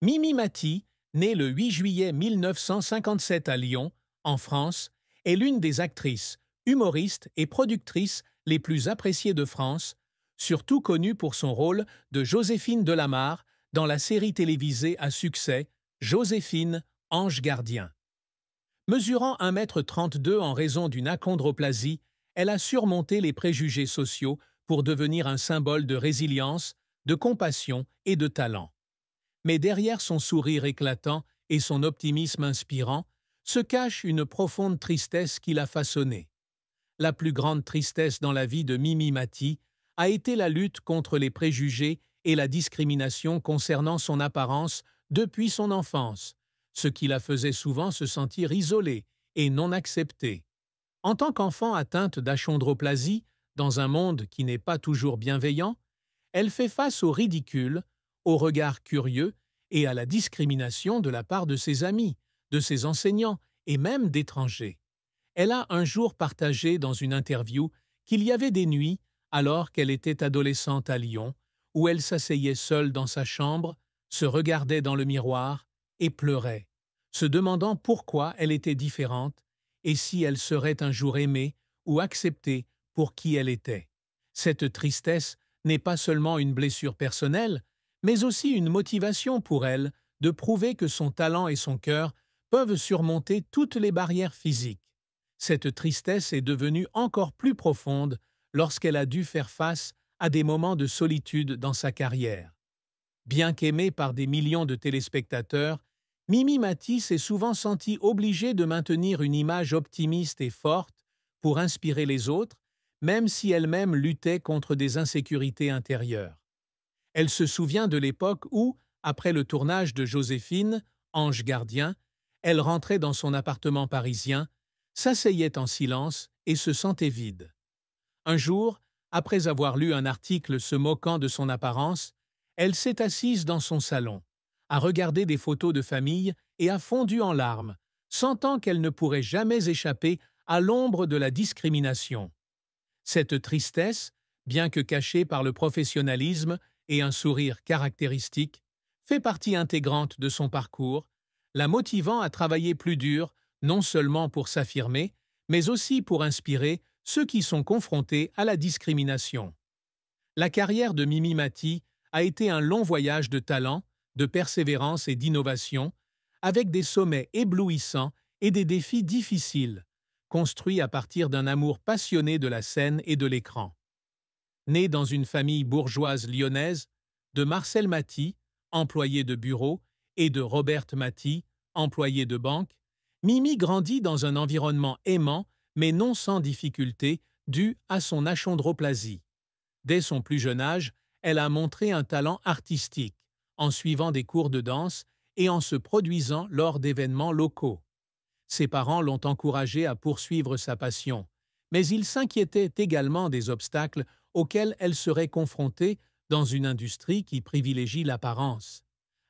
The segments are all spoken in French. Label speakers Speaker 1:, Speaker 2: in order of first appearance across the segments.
Speaker 1: Mimi Mati, née le 8 juillet 1957 à Lyon, en France, est l'une des actrices, humoristes et productrices les plus appréciées de France, surtout connue pour son rôle de Joséphine Delamarre dans la série télévisée à succès Joséphine, ange gardien. Mesurant 1,32 m en raison d'une achondroplasie, elle a surmonté les préjugés sociaux pour devenir un symbole de résilience, de compassion et de talent. Mais derrière son sourire éclatant et son optimisme inspirant, se cache une profonde tristesse qui l'a façonnée. La plus grande tristesse dans la vie de Mimi Mati a été la lutte contre les préjugés et la discrimination concernant son apparence depuis son enfance, ce qui la faisait souvent se sentir isolée et non acceptée. En tant qu'enfant atteinte d'achondroplasie, dans un monde qui n'est pas toujours bienveillant, elle fait face au ridicule, au regard curieux et à la discrimination de la part de ses amis, de ses enseignants et même d'étrangers. Elle a un jour partagé dans une interview qu'il y avait des nuits, alors qu'elle était adolescente à Lyon, où elle s'asseyait seule dans sa chambre, se regardait dans le miroir et pleurait, se demandant pourquoi elle était différente et si elle serait un jour aimée ou acceptée pour qui elle était. Cette tristesse n'est pas seulement une blessure personnelle, mais aussi une motivation pour elle de prouver que son talent et son cœur peuvent surmonter toutes les barrières physiques. Cette tristesse est devenue encore plus profonde lorsqu'elle a dû faire face à des moments de solitude dans sa carrière. Bien qu'aimée par des millions de téléspectateurs, Mimi Mati s'est souvent sentie obligée de maintenir une image optimiste et forte pour inspirer les autres, même si elle-même luttait contre des insécurités intérieures. Elle se souvient de l'époque où, après le tournage de Joséphine, ange gardien, elle rentrait dans son appartement parisien, s'asseyait en silence et se sentait vide. Un jour, après avoir lu un article se moquant de son apparence, elle s'est assise dans son salon, a regardé des photos de famille et a fondu en larmes, sentant qu'elle ne pourrait jamais échapper à l'ombre de la discrimination. Cette tristesse, bien que cachée par le professionnalisme et un sourire caractéristique, fait partie intégrante de son parcours, la motivant à travailler plus dur, non seulement pour s'affirmer, mais aussi pour inspirer ceux qui sont confrontés à la discrimination. La carrière de Mimi Mati a été un long voyage de talent, de persévérance et d'innovation, avec des sommets éblouissants et des défis difficiles, construits à partir d'un amour passionné de la scène et de l'écran. Née dans une famille bourgeoise lyonnaise, de Marcel Mati, employé de bureau, et de Roberte Mati, employé de banque, Mimi grandit dans un environnement aimant, mais non sans difficulté, dû à son achondroplasie. Dès son plus jeune âge, elle a montré un talent artistique, en suivant des cours de danse et en se produisant lors d'événements locaux. Ses parents l'ont encouragée à poursuivre sa passion, mais ils s'inquiétaient également des obstacles auxquels elle serait confrontée dans une industrie qui privilégie l'apparence.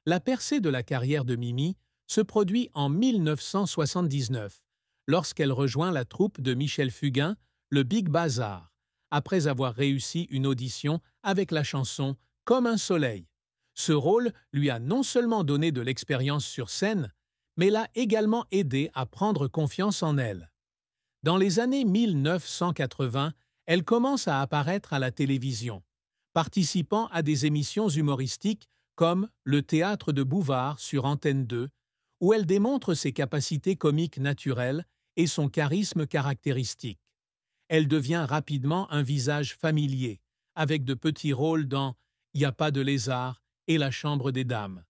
Speaker 1: La percée de la carrière de Mimi se produit en 1979, lorsqu'elle rejoint la troupe de Michel Fugain, le Big Bazar, après avoir réussi une audition avec la chanson « Comme un soleil ». Ce rôle lui a non seulement donné de l'expérience sur scène, mais l'a également aidée à prendre confiance en elle. Dans les années 1980, elle commence à apparaître à la télévision, participant à des émissions humoristiques comme Le Théâtre de Bouvard sur Antenne 2, où elle démontre ses capacités comiques naturelles et son charisme caractéristique. Elle devient rapidement un visage familier, avec de petits rôles dans Y a pas de lézard et La Chambre des dames.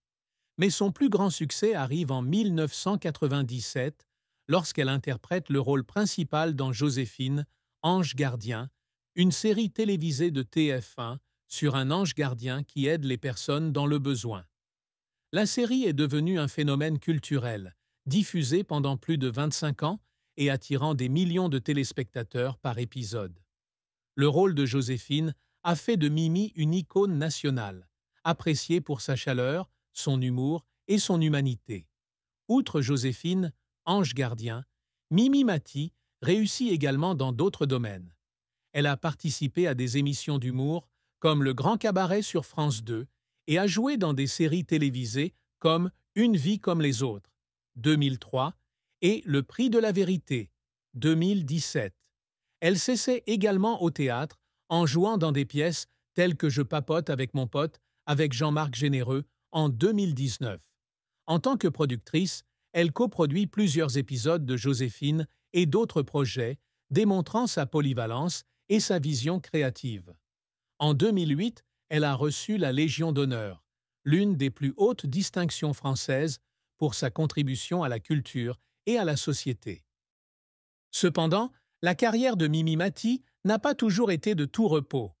Speaker 1: Mais son plus grand succès arrive en 1997, lorsqu'elle interprète le rôle principal dans Joséphine, ange gardien, une série télévisée de TF1 sur un ange gardien qui aide les personnes dans le besoin. La série est devenue un phénomène culturel, diffusé pendant plus de 25 ans et attirant des millions de téléspectateurs par épisode. Le rôle de Joséphine a fait de Mimi une icône nationale, appréciée pour sa chaleur, son humour et son humanité. Outre Joséphine, ange gardien, Mimi Mati réussit également dans d'autres domaines. Elle a participé à des émissions d'humour comme Le Grand Cabaret sur France 2 et a joué dans des séries télévisées comme Une vie comme les autres, 2003, et Le prix de la vérité, 2017. Elle s'essaie également au théâtre en jouant dans des pièces telles que Je papote avec mon pote avec Jean-Marc Généreux en 2019. En tant que productrice, elle coproduit plusieurs épisodes de Joséphine et d'autres projets, démontrant sa polyvalence et sa vision créative. En 2008, elle a reçu la Légion d'honneur, l'une des plus hautes distinctions françaises pour sa contribution à la culture et à la société. Cependant, la carrière de Mimi Mati n'a pas toujours été de tout repos.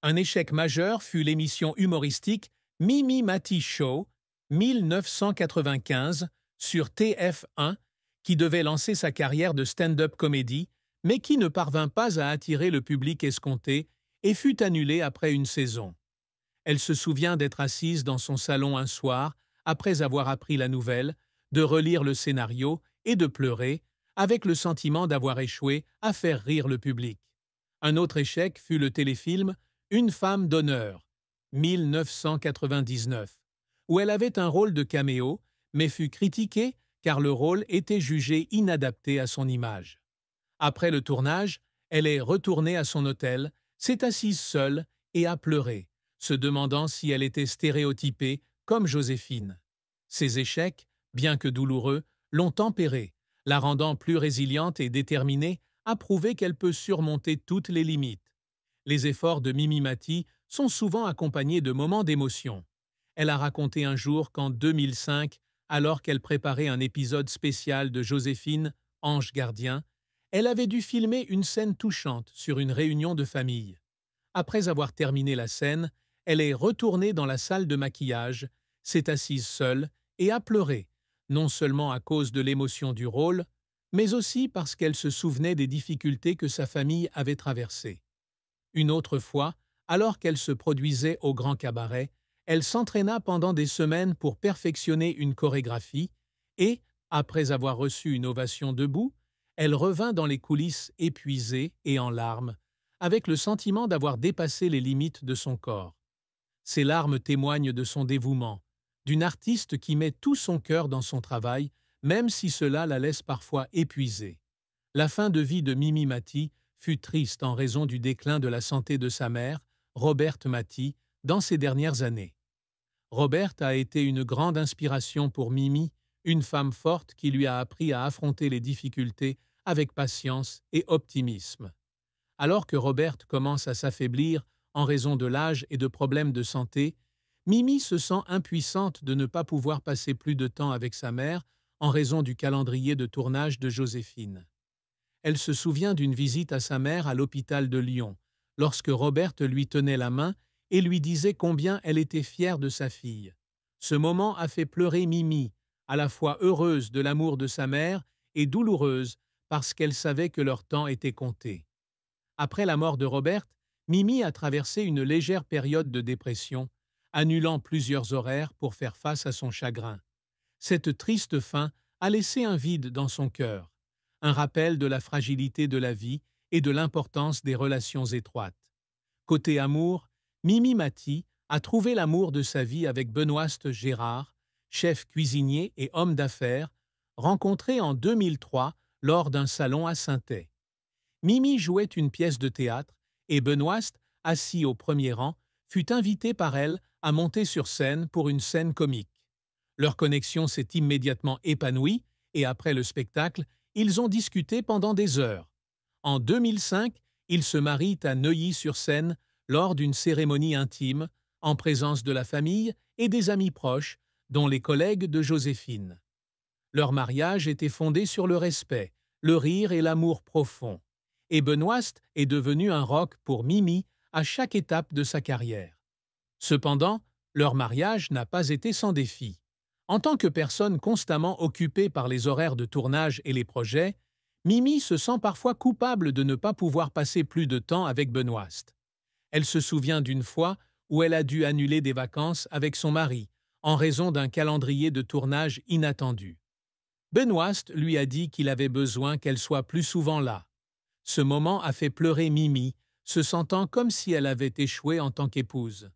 Speaker 1: Un échec majeur fut l'émission humoristique Mimi Mati Show, 1995, sur TF1, qui devait lancer sa carrière de stand-up comédie, mais qui ne parvint pas à attirer le public escompté et fut annulée après une saison. Elle se souvient d'être assise dans son salon un soir, après avoir appris la nouvelle, de relire le scénario et de pleurer, avec le sentiment d'avoir échoué à faire rire le public. Un autre échec fut le téléfilm Une femme d'honneur, 1999, où elle avait un rôle de caméo, mais fut critiquée car le rôle était jugé inadapté à son image. Après le tournage, elle est retournée à son hôtel, s'est assise seule et a pleuré, se demandant si elle était stéréotypée comme Joséphine. Ces échecs, bien que douloureux, l'ont tempérée, la rendant plus résiliente et déterminée à prouver qu'elle peut surmonter toutes les limites. Les efforts de Mimi Mati sont souvent accompagnés de moments d'émotion. Elle a raconté un jour qu'en 2005, alors qu'elle préparait un épisode spécial de Joséphine, Ange gardien, elle avait dû filmer une scène touchante sur une réunion de famille. Après avoir terminé la scène, elle est retournée dans la salle de maquillage, s'est assise seule et a pleuré, non seulement à cause de l'émotion du rôle, mais aussi parce qu'elle se souvenait des difficultés que sa famille avait traversées. Une autre fois, alors qu'elle se produisait au Grand Cabaret, elle s'entraîna pendant des semaines pour perfectionner une chorégraphie et, après avoir reçu une ovation debout, elle revint dans les coulisses épuisée et en larmes, avec le sentiment d'avoir dépassé les limites de son corps. Ces larmes témoignent de son dévouement, d'une artiste qui met tout son cœur dans son travail, même si cela la laisse parfois épuisée. La fin de vie de Mimi Mati fut triste en raison du déclin de la santé de sa mère, Roberte Mati, dans ces dernières années. Roberte a été une grande inspiration pour Mimi, une femme forte qui lui a appris à affronter les difficultés avec patience et optimisme. Alors que Roberte commence à s'affaiblir en raison de l'âge et de problèmes de santé, Mimi se sent impuissante de ne pas pouvoir passer plus de temps avec sa mère en raison du calendrier de tournage de Joséphine. Elle se souvient d'une visite à sa mère à l'hôpital de Lyon, lorsque Roberte lui tenait la main et lui disait combien elle était fière de sa fille. Ce moment a fait pleurer Mimi, à la fois heureuse de l'amour de sa mère et douloureuse parce qu'elle savait que leur temps était compté. Après la mort de Roberte, Mimi a traversé une légère période de dépression, annulant plusieurs horaires pour faire face à son chagrin. Cette triste fin a laissé un vide dans son cœur, un rappel de la fragilité de la vie et de l'importance des relations étroites. Côté amour, Mimi Mati a trouvé l'amour de sa vie avec Benoît Gérard, chef cuisinier et homme d'affaires, rencontré en 2003 lors d'un salon à Saint-Thé. Mimi jouait une pièce de théâtre et Benoît, assis au premier rang, fut invité par elle à monter sur scène pour une scène comique. Leur connexion s'est immédiatement épanouie et après le spectacle, ils ont discuté pendant des heures. En 2005, ils se marient à Neuilly-sur-Seine lors d'une cérémonie intime, en présence de la famille et des amis proches, dont les collègues de Joséphine. Leur mariage était fondé sur le respect, le rire et l'amour profond. Et Benoît est devenu un rock pour Mimi à chaque étape de sa carrière. Cependant, leur mariage n'a pas été sans défi. En tant que personne constamment occupée par les horaires de tournage et les projets, Mimi se sent parfois coupable de ne pas pouvoir passer plus de temps avec Benoît. Elle se souvient d'une fois où elle a dû annuler des vacances avec son mari en raison d'un calendrier de tournage inattendu. Benoît lui a dit qu'il avait besoin qu'elle soit plus souvent là. Ce moment a fait pleurer Mimi, se sentant comme si elle avait échoué en tant qu'épouse.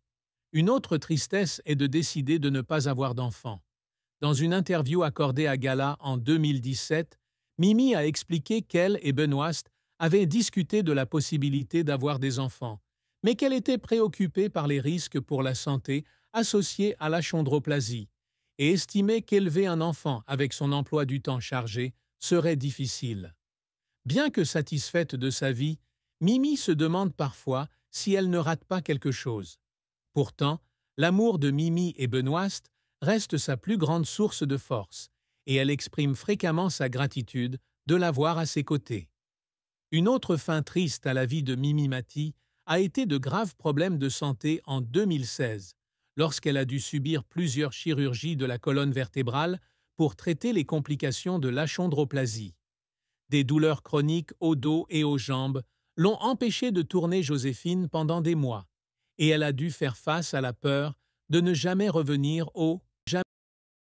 Speaker 1: Une autre tristesse est de décider de ne pas avoir d'enfant. Dans une interview accordée à Gala en 2017, Mimi a expliqué qu'elle et Benoît avaient discuté de la possibilité d'avoir des enfants, mais qu'elle était préoccupée par les risques pour la santé associés à l'achondroplasie et estimait qu'élever un enfant avec son emploi du temps chargé serait difficile. Bien que satisfaite de sa vie, Mimi se demande parfois si elle ne rate pas quelque chose. Pourtant, l'amour de Mimi et Benoît reste sa plus grande source de force, et elle exprime fréquemment sa gratitude de l'avoir à ses côtés. Une autre fin triste à la vie de Mimi Mati a été de graves problèmes de santé en 2016, lorsqu'elle a dû subir plusieurs chirurgies de la colonne vertébrale pour traiter les complications de l'achondroplasie. Des douleurs chroniques au dos et aux jambes l'ont empêchée de tourner Joséphine pendant des mois, et elle a dû faire face à la peur de ne jamais revenir au